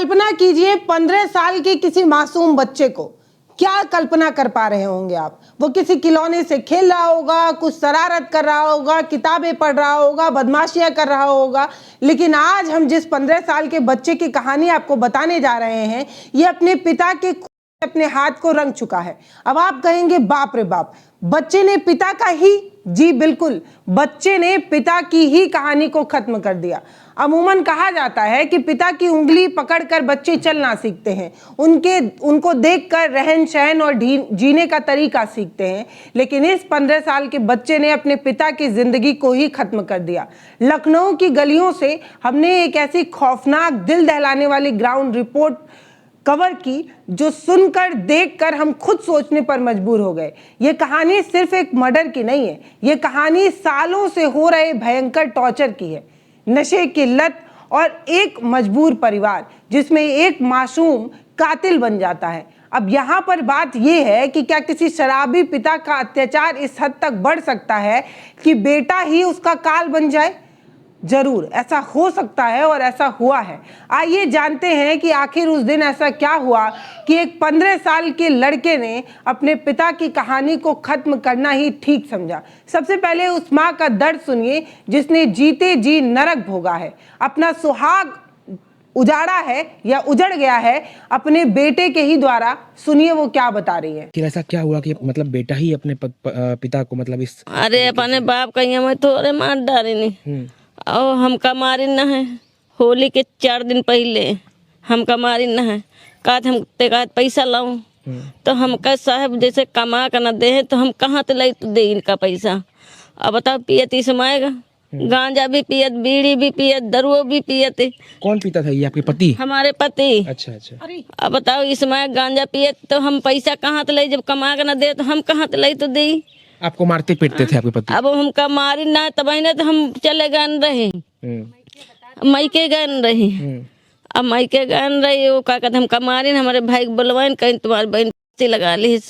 कल्पना कीजिए 15 साल के किसी मासूम बच्चे को, क्या कल्पना कर पा रहे होंगे आप? वो किसी खिलौने से खेल रहा होगा, कुछ शरारत कर रहा होगा, किताबें पढ़ रहा होगा, बदमाशियां कर रहा होगा। लेकिन आज हम जिस 15 साल के बच्चे की कहानी आपको बताने जा रहे हैं, ये अपने पिता के अपने हाथ को रंग चुका है। अब आप कहेंगे बाप रे बाप, बच्चे ने पिता का ही, जी बिल्कुल, बच्चे ने पिता की ही कहानी को खत्म कर दिया। अमूमन कहा जाता है कि पिता की उंगली पकड़कर बच्चे चलना सीखते हैं, उनको देखकर रहन सहन और जीने का तरीका सीखते हैं। लेकिन इस 15 साल के बच्चे ने अपने पिता की जिंदगी को ही खत्म कर दिया। लखनऊ की गलियों से हमने एक ऐसी खौफनाक, दिल दहलाने वाली ग्राउंड रिपोर्ट कवर की जो सुनकर देखकर हम खुद सोचने पर मजबूर हो गए। ये कहानी सिर्फ एक मर्डर की नहीं है, ये कहानी सालों से हो रहे भयंकर टॉर्चर की है। नशे की लत और एक मजबूर परिवार जिसमें एक मासूम कातिल बन जाता है। अब यहाँ पर बात यह है कि क्या किसी शराबी पिता का अत्याचार इस हद तक बढ़ सकता है कि बेटा ही उसका काल बन जाए? जरूर ऐसा हो सकता है और ऐसा हुआ है। आइए जानते हैं कि आखिर उस दिन ऐसा क्या हुआ कि एक 15 साल के लड़के ने अपने पिता की कहानी को खत्म करना ही ठीक समझा। सबसे पहले उस माँ का दर्द सुनिए जिसने जीते जी नरक भोगा है, अपना सुहाग उजाड़ा है या उजड़ गया है अपने बेटे के ही द्वारा। सुनिए वो क्या बता रही है। कि ऐसा क्या हुआ कि मतलब बेटा ही अपने पिता को मतलब इस अरे अपने बाप कहीं मैं थोड़े मार डाले नहीं और हमका मारी न है। होली के 4 दिन पहले हमका मारी न है। हम पैसा लाऊं तो हम कह साहब जैसे कमा कर न दे तो हम कहाँ तो लाई तो दे इनका पैसा। अब बताओ पियत इसमाएगा, गांजा भी पियत, बीड़ी भी पियत, दरुओ भी पियत। कौन पीता था? ये आपके पति? हमारे पति। अच्छा अच्छा। अब बताओ इसमें गांजा पियत तो हम पैसा कहाँ तो लाई, जब कमा कर न दे तो हम कहाँ तो लाई तो दे। आपको मारते पीटते थे आपके पति? अब हमका मारी ना तब तो हम चले गए रहे, मायके गए रहे। अब मायके गए रहे वो का कहते हमका मारी हमारे भाई को बुलवाइन कहीं तुम्हारी बहन फांसी लगा ली।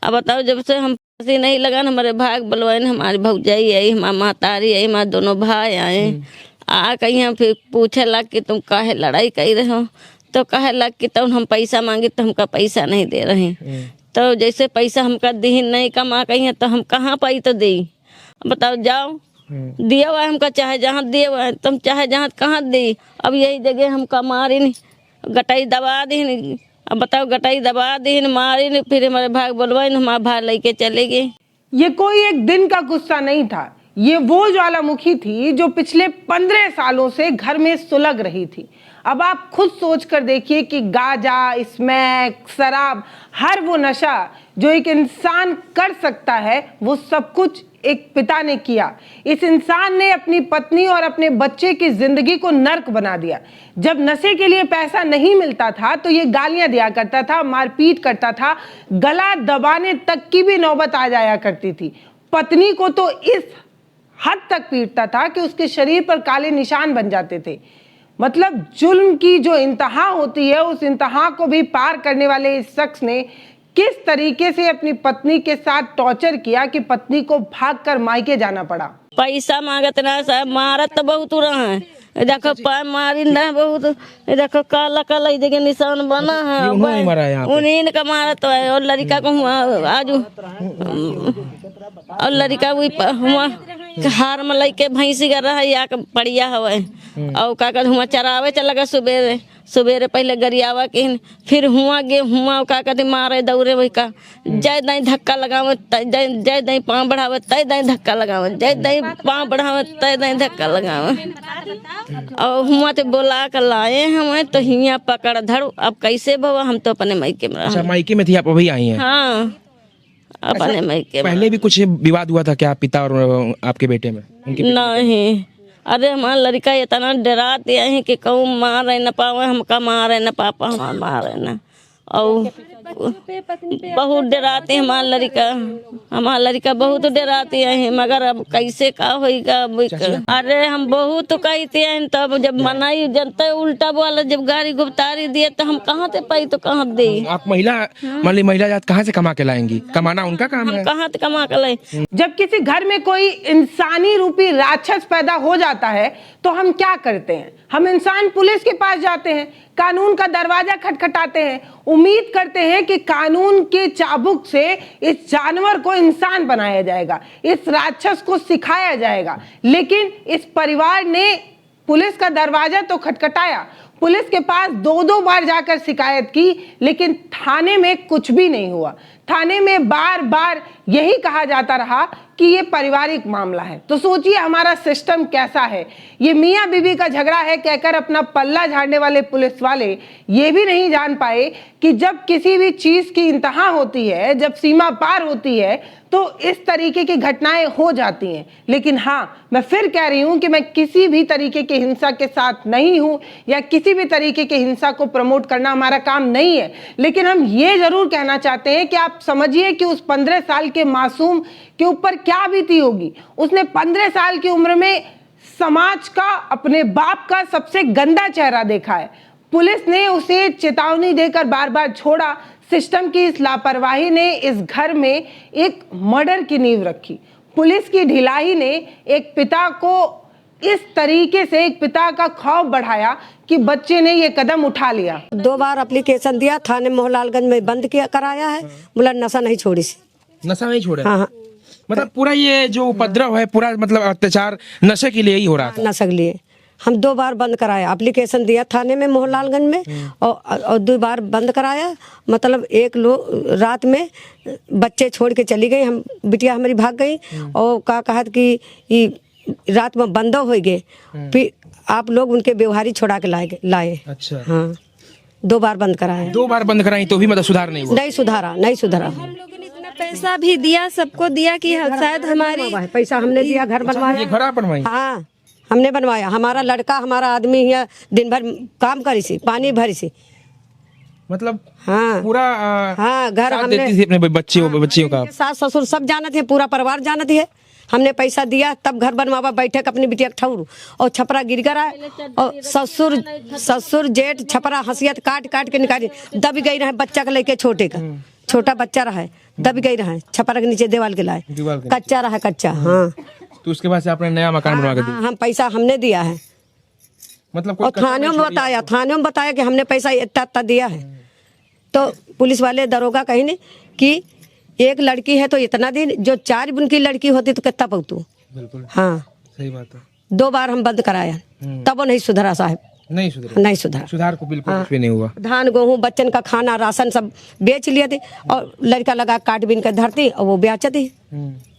अब बताओ जब से हम फांसी नहीं लगा हमारे भाई को बुलवाइन, हमारी भौजाई आई, हमारी महतारी आई, हमारे दोनों भाई आए। आ कहीं फिर पूछे लग कि तुम काहे लड़ाई कर रहे हो, तो कहे लग कि तुम हम पैसा मांगे तो हमका पैसा नहीं दे रहे। तो जैसे पैसा हमका दी नहीं कमा कहीं है तो हम कहाँ पाई तो दे। बताओ जाओ दिया हुआ हमका चाहे जहाँ दिए हुआ है तुम चाहे जहाँ कहाँ दी। अब यही जगह हमका मारी नहीं, गटाई दबा दी नहीं। अब बताओ गटाई दबा दी नहीं, मारी नहीं, फिर हमारे भाई बोलवाई हमारे भाई लेके चले गए। ये कोई एक दिन का गुस्सा नहीं था, ये वो ज्वालामुखी थी जो पिछले 15 सालों से घर में सुलग रही थी। अब आप खुद सोच कर देखिए कि गांजा, स्मैक, शराब, हर वो नशा जो एक इंसान कर सकता है वो सब कुछ एक पिता ने किया। इस इंसान ने अपनी पत्नी और अपने बच्चे की जिंदगी को नर्क बना दिया। जब नशे के लिए पैसा नहीं मिलता था तो ये गालियां दिया करता था, मारपीट करता था, गला दबाने तक की भी नौबत आ जाया करती थी। पत्नी को तो इस हद तक पीटता था कि उसके शरीर पर काले निशान बन जाते थे। मतलब जुल्म की जो इंतहा होती है उस इंतहा को भी पार करने वाले इस शख्स ने किस तरीके से अपनी पत्नी के साथ टॉर्चर किया कि पत्नी को भागकर मायके जाना पड़ा। पैसा मांगत ना साहब, मारत तो बहुत रहा है। देखो पाय मारी ना बहुत, देखो काला काला जगह निशान बना है, उन्हीं का मारा तो है। और लड़का को हुआ आज, और लड़का हुआ हार में लेके भैंसी कर रहा है या पड़िया हवा। और का हुआ चरावे चला सुबेरे सुबेरे पहले गरियावा के फिर हुआ गे हुआ का कहते मारे दौड़े वही का जय दई धक्का लगावे, जय दई पाँव बढ़ावे तय दई धक्का लगावे, जय दई पाँव बढ़ावे तय दई धक्का लगावे। और हुआ तो बोला कर लाए हमें तो हिया पकड़ धर। अब कैसे भवा हम तो अपने मायके में। अच्छा मायके में थी आप, अभी आई हैं? हाँ अपने मायके में। पहले भी कुछ विवाद हुआ था क्या पिता और आपके बेटे में? नहीं, अरे हमारा लड़का इतना डराते हैं कि कहूँ मारे न पावे, हमका मारे न पापा हमारा मारे न। और बहुत डराती हमारा लड़का बहुत डराती है, मगर अब कैसे का होगा अब। अरे हम बहुत कहते हैं, तब जब मनाई जनता उल्टा बोला, जब गाड़ी गुप्तारी दिए तो हम कहाँ से पाई तो कहाँ दे। आप महिला मान ली महिला जात कहाँ से कमा के लाएंगी? कमाना उनका काम है। कहाँ से कमा के लाए। जब किसी घर में कोई इंसानी रूपी राक्षस पैदा हो जाता है तो हम क्या करते हैं? हम इंसान पुलिस के पास जाते हैं, कानून का दरवाजा खटखटाते हैं, उम्मीद करते हैं कि कानून के चाबुक से इस जानवर को इंसान बनाया जाएगा, इस राक्षस को सिखाया जाएगा। लेकिन इस परिवार ने पुलिस का दरवाजा तो खटखटाया, पुलिस के पास 2-2 बार जाकर शिकायत की, लेकिन थाने में कुछ भी नहीं हुआ। थाने में बार बार यही कहा जाता रहा कि ये पारिवारिक मामला है। तो सोचिए हमारा सिस्टम कैसा है। ये मियाँ बीवी का झगड़ा है कहकर अपना पल्ला झाड़ने वाले पुलिस वाले ये भी नहीं जान पाए कि जब किसी भी चीज की इंतहा होती है, जब सीमा पार होती है, तो इस तरीके की घटनाएं हो जाती हैं। लेकिन हाँ, मैं फिर कह रही हूं कि मैं किसी भी तरीके की हिंसा के साथ नहीं हूं या किसी भी तरीके की हिंसा को प्रमोट करना हमारा काम नहीं है। लेकिन हम ये जरूर कहना चाहते हैं कि आप समझिए कि उस 15 साल के मासूम के ऊपर क्या बीती होगी। उसने 15 साल की उम्र में समाज का, अपने बाप का सबसे गंदा चेहरा देखा है। पुलिस ने उसे चेतावनी देकर बार बार छोड़ा। सिस्टम की इस लापरवाही ने इस घर में एक मर्डर की नींव रखी। पुलिस की ढिलाई ने एक पिता को इस तरीके से, एक पिता का खौफ बढ़ाया कि बच्चे ने ये कदम उठा लिया। 2 बार एप्लीकेशन दिया, थाने मोहनलालगंज में बंद किया कराया है, बोला नशा नहीं छोड़ी सी। नशा नहीं छोड़ा? हाँ। मतलब पूरा ये जो उपद्रव है, पूरा मतलब अत्याचार नशे के लिए ही हो रहा था। नशे के लिए हम 2 बार बंद कराया, एप्लीकेशन दिया थाने में मोहनलालगंज में और 2 बार बंद कराया। मतलब एक लोग रात में बच्चे छोड़ के चली गई, हम बिटिया हमारी भाग गई और कहा कि रात में बंद हो गए, फिर आप लोग उनके व्यवहारी छोड़ा के लाए। अच्छा। हाँ, 2 बार बंद कराया। 2 बार बंद कराई तो भी मतलब सुधार नहीं हुआ? नहीं सुधारा। हम लोगों ने इतना पैसा भी दिया, सबको दिया कि शायद हमारी पैसा हमने दिया, घर बनवाया। ये घर आप बनवाई? हाँ, हमने बनवाया। हमारा लड़का, हमारा आदमी यहाँ दिन भर काम करी सी, पानी भरी सी। मतलब हाँ पूरा हाँ, घर साथ हमने देती थी अपने बच्चियों का। सास ससुर सब जानते हैं, पूरा परिवार जानती है। हमने पैसा दिया तब घर बनवावा, बैठे अपनी बिटिया ठौरू और छपरा गिर गया और ससुर जेठ छपरा हंसियत काट के निकाली, दब गई रहे बच्चा का लेके, छोटा बच्चा रहा, दब गई रहा छपरा के नीचे दीवार के लाए, कच्चा रहा कच्चा। हाँ, तो उसके बाद से आपने नया मकान बनवा के दिया? हम पैसा हमने दिया है। मतलब और थाने में बताया कि हमने पैसा इतना दिया है। तो पुलिस वाले दरोगा कहीं ने कि एक लड़की है तो इतना दिन, जो 4 उनकी लड़की होती तो कितना पगतू। बिल्कुल हाँ, सही बात है। 2 बार हम बंद कराया तब वो नहीं सुधरा साहब, नहीं सुधरा। सुधार को बिल्कुल कुछ भी नहीं हुआ। धान गेहूँ बच्चन का खाना राशन सब बेच लिए थे और लड़का लगा काट बीन कर धरती और वो बेचती।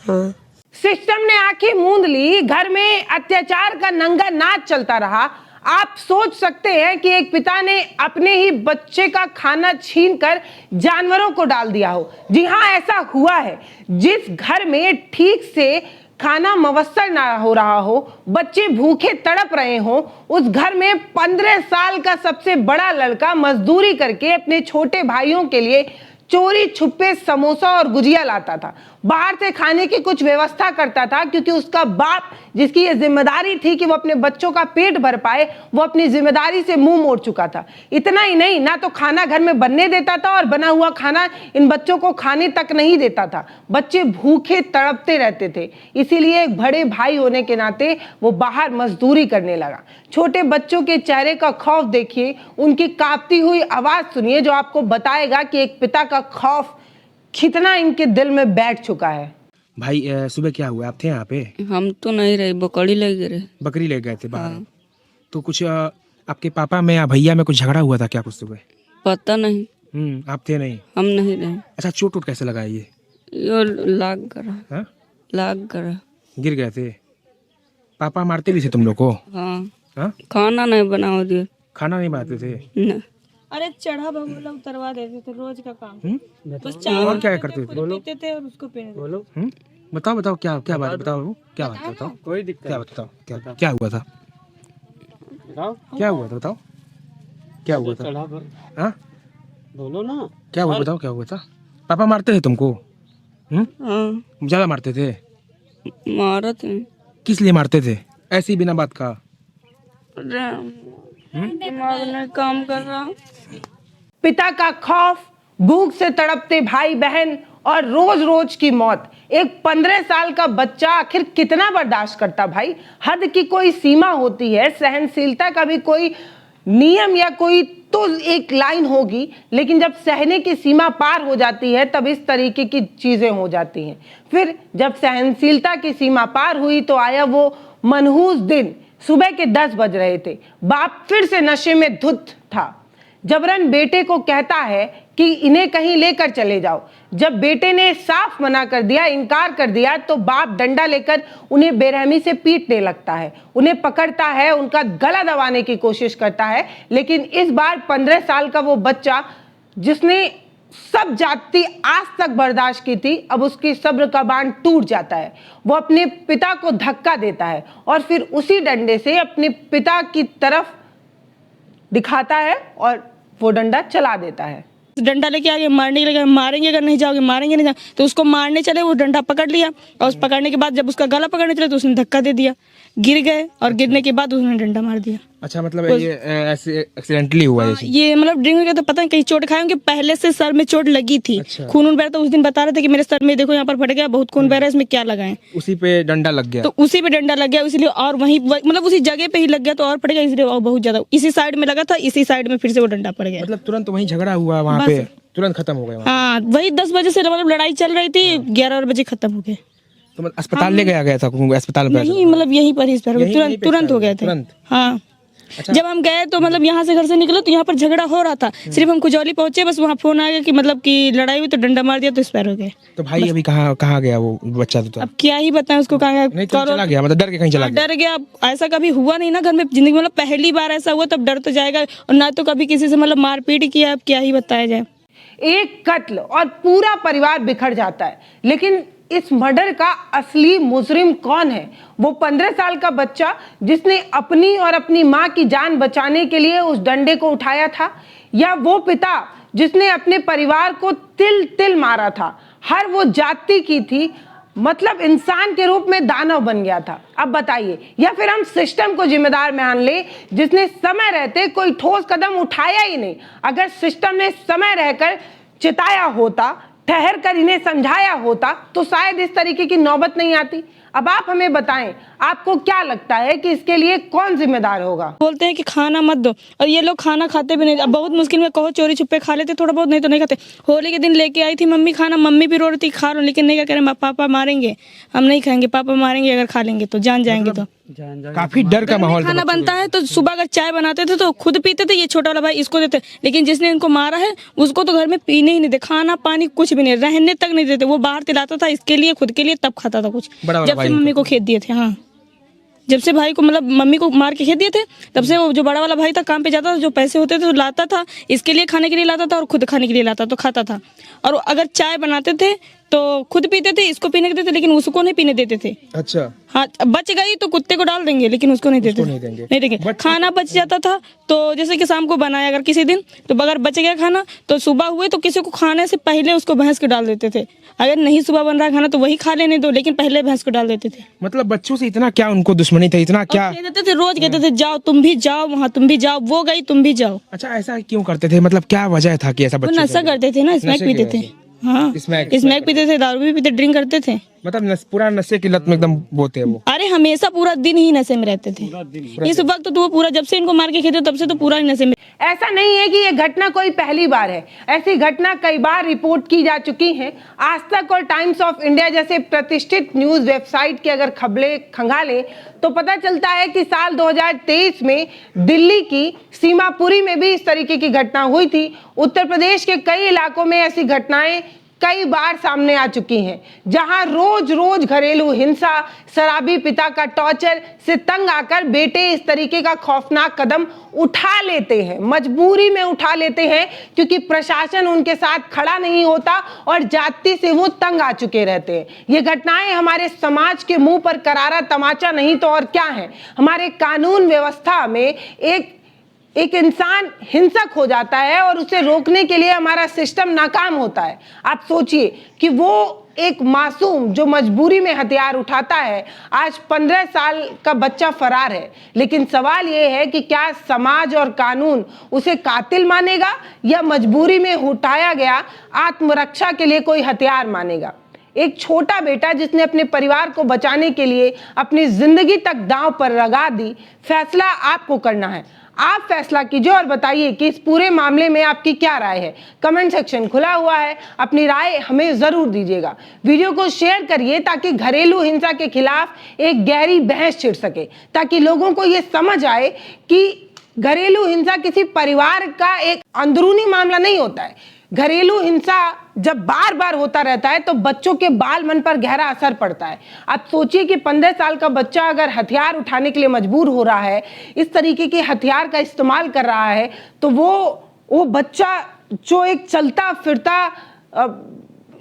हाँ, सिस्टम ने आंखें मूंद ली, घर में अत्याचार का नंगा नाच चलता रहा। आप सोच सकते हैं कि एक पिता ने अपने ही बच्चे का खाना छीनकर जानवरों को डाल दिया हो। जी हाँ, ऐसा हुआ है। जिस घर में ठीक से खाना मुयस्सर ना हो रहा हो, बच्चे भूखे तड़प रहे हो, उस घर में 15 साल का सबसे बड़ा लड़का मजदूरी करके अपने छोटे भाइयों के लिए चोरी छुपे समोसा और गुजिया लाता था, बाहर से खाने की कुछ व्यवस्था करता था, क्योंकि उसका बाप, जिसकी ये जिम्मेदारी थी कि वो अपने बच्चों का पेट भर पाए, वो अपनी जिम्मेदारी से मुंह मोड़ चुका था। इतना ही नहीं, ना तो खाना घर में बनने देता था और बना हुआ खाना इन बच्चों को खाने तक नहीं देता था। बच्चे भूखे तड़पते रहते थे। इसीलिए एक बड़े भाई होने के नाते वो बाहर मजदूरी करने लगा। छोटे बच्चों के चेहरे का खौफ देखिए, उनकी कांपती हुई आवाज सुनिए, जो आपको बताएगा कि एक पिता का खौफ कितना इनके दिल में बैठ चुका है। भाई सुबह क्या हुआ? आप थे यहाँ पे? हम तो नहीं रहे, बकरी ले गए। बकरी ले गए थे बाहर। तो कुछ आपके पापा में या भैया में कुछ झगड़ा हुआ था क्या कुछ सुबह? पता नहीं। आप थे नहीं? हम नहीं रहे। अच्छा, चोट कैसे लगा ये? लाग कर गिर गए थे? पापा मारते भी थे तुम लोग को? हाँ, खाना नहीं बना दिए। खाना नहीं बनाते थे? नहीं। अरे चढ़ा भगोला उतरवा देते थे, रोज का काम। बस और क्या करते थे? पीते थे और उसको पीने देते। बताओ क्या बात बताओ, क्या बात बताओ, कोई दिक्कत, क्या बताओ, क्या हुआ था? क्या हुआ था बताओ, क्या हुआ था? हाँ, बोलो ना। क्या हुआ बताओ, क्या हुआ था? पापा मारते थे तुमको? हाँ ज्यादा मारते थे? मारा थे। किस लिए मारते थे? ऐसे ही बिना बात का? दिमाग नहीं काम कर रहा। पिता का खौफ, भूख से तड़पते भाई बहन और रोज रोज की मौत। एक 15 साल का बच्चा आखिर कितना बर्दाश्त करता भाई? हद की कोई सीमा होती है, सहनशीलता का भी कोई नियम या कोई तो एक लाइन होगी, लेकिन जब सहने की सीमा पार हो जाती है तब इस तरीके की चीजें हो जाती हैं। फिर जब सहनशीलता की सीमा पार हुई तो आया वो मनहूस दिन। सुबह के 10 बज रहे थे। बाप फिर से नशे में धुत था। जबरन बेटे को कहता है कि इन्हें कहीं लेकर चले जाओ। जब बेटे ने साफ मना कर दिया, इनकार कर दिया, तो बाप डंडा लेकर उन्हें बेरहमी से पीटने लगता है, उन्हें पकड़ता है, उनका गला दबाने की कोशिश करता है। लेकिन इस बार 15 साल का वो बच्चा जिसने सब जाति आज तक बर्दाश्त की थी, अब उसकी सब्र का बांध टूट जाता है। वो अपने पिता को धक्का देता है और फिर उसी डंडे से अपने पिता की तरफ दिखाता है और वो डंडा चला देता है। डंडा लेके आगे मारने के लिए, मारेंगे अगर नहीं जाओगे, मारेंगे नहीं जाओगे, तो उसको मारने चले, वो डंडा पकड़ लिया और उस पकड़ने के बाद जब उसका गला पकड़ने चले तो उसने धक्का दे दिया, गिर गए और गिरने के बाद उसने डंडा मार दिया। अच्छा, मतलब ये ऐसे एक्सीडेंटली हुआ है? ये मतलब ड्रिंक करके तो पता नहीं कहीं चोट खाए होंगे, पहले से सर में चोट लगी थी। अच्छा। खून बह रहा था। उस दिन बता रहे थे कि मेरे सर में देखो यहाँ पर फट गया, बहुत खून बह रहा है, इसमें क्या लगाएं। उसी पे डंडा लग गया? तो उसी पे डंडा लग गया, इसलिए और वहीं मतलब उसी जगह पे ही लग गया तो और फट गया, इसलिए और बहुत ज्यादा इसी साइड में लगा था, इसी साइड में फिर से वो डंडा पड़ गया। मतलब तुरंत वहीं झगड़ा हुआ वहाँ पे, तुरंत खत्म हो गया वहाँ? हाँ, वही 10 बजे से मतलब लड़ाई चल रही थी, 11 बजे खत्म हो गए। तो मतलब अस्पताल ले गया था? अस्पताल में नहीं, मतलब यहीं पर ही तुरंत हो गए थे। हाँ। अच्छा। जब हम गए तो मतलब यहाँ से घर से निकले तो यहाँ पर झगड़ा हो रहा था। सिर्फ हम कुजौली पहुंचे, बस वहाँ फोन आ गया कि मतलब कि लड़ाई हुई, तो डंडा मार दिया तो एक्सपायर हो गए। तो भाई अभी कहाँ गया वो बच्चा? तो अब क्या ही बताएं उसको, कहाँ नहीं तो चला गया, मतलब डर के कहीं चला गया? डर गया। ऐसा कभी हुआ नहीं ना घर में जिंदगी में, मतलब पहली बार ऐसा हुआ, तब डर तो जाएगा। और ना तो कभी किसी से मतलब मारपीट किया, अब क्या ही बताया जाए। एक कत्ल और पूरा परिवार बिखर जाता है। लेकिन इस मर्डर का असली मुजरिम कौन है? वो 15 साल का बच्चा जिसने अपनी और अपनी माँ की जान बचाने के लिए उस डंडे को उठाया था, या वो पिता जिसने अपने परिवार को तिल तिल मारा था? हर वो जाति की थी, मतलब इंसान के रूप में दानव बन गया था। अब बताइए, या फिर हम सिस्टम को जिम्मेदार मान ले जिसने समय रहते कोई ठोस कदम उठाया ही नहीं। अगर सिस्टम ने समय रहकर चिताया होता, ठहर कर इन्हें समझाया होता, तो शायद इस तरीके की नौबत नहीं आती। अब आप हमें बताएं, आपको क्या लगता है कि इसके लिए कौन जिम्मेदार होगा? बोलते हैं कि खाना मत दो, और ये लोग खाना खाते भी नहीं। अब बहुत मुश्किल में कहो चोरी छुपे खा लेते थोड़ा बहुत, नहीं तो नहीं खाते। होली के दिन लेके आई थी मम्मी खाना, मम्मी भी रो रही थी खा लो, लेकिन नहीं, क्या कह रहे पापा मारेंगे, हम नहीं खाएंगे, पापा मारेंगे अगर खा लेंगे तो, जान जाएंगे। तो काफी डर का माहौल खाना बनता है तो सुबह अगर चाय बनाते थे तो खुद पीते थे, ये छोटा वाला भाई इसको देते, लेकिन जिसने इनको मारा है उसको तो घर में पीने ही नहीं दे, खाना पानी कुछ भी नहीं, रहने तक नहीं देते। वो बाहर दिलाता था इसके लिए, खुद के लिए, तब खाता था कुछ। जब से मम्मी को खेत दिए थे, हाँ, जब से भाई को मतलब मम्मी को मार के खेत दिए थे, तब से वो जो बड़ा वाला भाई था काम पे जाता था, जो पैसे होते थे तो लाता था, इसके लिए खाने के लिए लाता था और खुद खाने के लिए लाता तो खाता था। और अगर चाय बनाते थे तो खुद पीते थे, इसको पीने देते थे, लेकिन उसको नहीं पीने देते थे। अच्छा। हाँ, बच गई तो कुत्ते को डाल देंगे, लेकिन उसको नहीं देते, नहीं देंगे। खाना बच जाता था तो जैसे कि शाम को बनाया अगर किसी दिन, तो अगर बच गया खाना तो सुबह हुए तो किसी को खाने से पहले उसको भैंस को डाल देते थे। अगर नहीं सुबह बन रहा है खाना तो वही खा लेने दो, लेकिन पहले भैंस को डाल देते थे। मतलब बच्चों से इतना क्या उनको दुश्मनी थी, इतना क्या कह देते थे, रोज कहते थे जाओ तुम भी जाओ वहाँ, तुम भी जाओ, वो गई तुम भी जाओ। अच्छा, ऐसा क्यों करते थे? मतलब क्या वजह था कि ऐसा? वो नशा करते थे ना, स्मैक पीते थे। हाँ, स्मैक पीते थे, दारू भी पीते, ड्रिंक करते थे। मतलब पूरा नशे की लत में एकदम बोते हैं वो। अरे हमेशा पूरा दिन ही नशे में रहते थे। इस वक्त तो वो पूरा, जब से इनको मार के खेते तब से तो पूरा ही नशे में। ऐसा नहीं है कि ये घटना कोई पहली बार है, ऐसी घटना कई बार रिपोर्ट की जा चुकी है। आज तक और टाइम्स ऑफ इंडिया जैसे प्रतिष्ठित न्यूज वेबसाइट की अगर खबरें खंगालें तो पता चलता है कि साल 2023 में दिल्ली की सीमापुरी में भी इस तरीके की घटना हुई थी। उत्तर प्रदेश के कई इलाकों में ऐसी घटनाएं कई बार सामने आ चुकी हैं, जहां रोज रोज घरेलू हिंसा, शराबी पिता का टॉर्चर से तंग आकर बेटे इस तरीके का खौफनाक कदम उठा लेते हैं, मजबूरी में उठा लेते हैं, क्योंकि प्रशासन उनके साथ खड़ा नहीं होता और जाति से वो तंग आ चुके रहते हैं। ये घटनाएं हमारे समाज के मुंह पर करारा तमाचा नहीं तो और क्या है। हमारे कानून व्यवस्था में एक एक इंसान हिंसक हो जाता है और उसे रोकने के लिए हमारा सिस्टम नाकाम होता है। आप सोचिए कि वो एक मासूम जो मजबूरी में हथियार उठाता है, आज 15 साल का बच्चा फरार है, लेकिन सवाल ये है कि क्या समाज और कानून उसे कातिल मानेगा या मजबूरी में उठाया गया आत्मरक्षा के लिए कोई हथियार मानेगा। एक छोटा बेटा जिसने अपने परिवार को बचाने के लिए अपनी जिंदगी तक दांव पर लगा दी। फैसला आपको करना है, आप फैसला कीजिए और बताइए कि इस पूरे मामले में आपकी क्या राय है। कमेंट सेक्शन खुला हुआ है, अपनी राय हमें जरूर दीजिएगा। वीडियो को शेयर करिए ताकि घरेलू हिंसा के खिलाफ एक गहरी बहस छिड़ सके, ताकि लोगों को ये समझ आए कि घरेलू हिंसा किसी परिवार का एक अंदरूनी मामला नहीं होता है। घरेलू हिंसा जब बार बार होता रहता है तो बच्चों के बाल मन पर गहरा असर पड़ता है। आप सोचिए कि 15 साल का बच्चा अगर हथियार उठाने के लिए मजबूर हो रहा है, इस तरीके के हथियार का इस्तेमाल कर रहा है, तो वो बच्चा जो एक चलता फिरता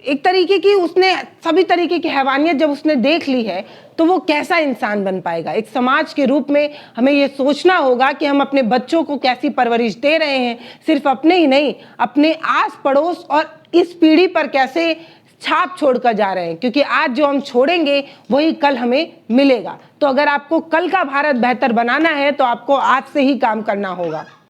एक तरीके की उसने सभी तरीके की हैवानियत जब उसने देख ली है, तो वो कैसा इंसान बन पाएगा। एक समाज के रूप में हमें ये सोचना होगा कि हम अपने बच्चों को कैसी परवरिश दे रहे हैं, सिर्फ अपने ही नहीं, अपने आस पड़ोस और इस पीढ़ी पर कैसे छाप छोड़कर जा रहे हैं, क्योंकि आज जो हम छोड़ेंगे वही कल हमें मिलेगा। तो अगर आपको कल का भारत बेहतर बनाना है तो आपको आज से ही काम करना होगा।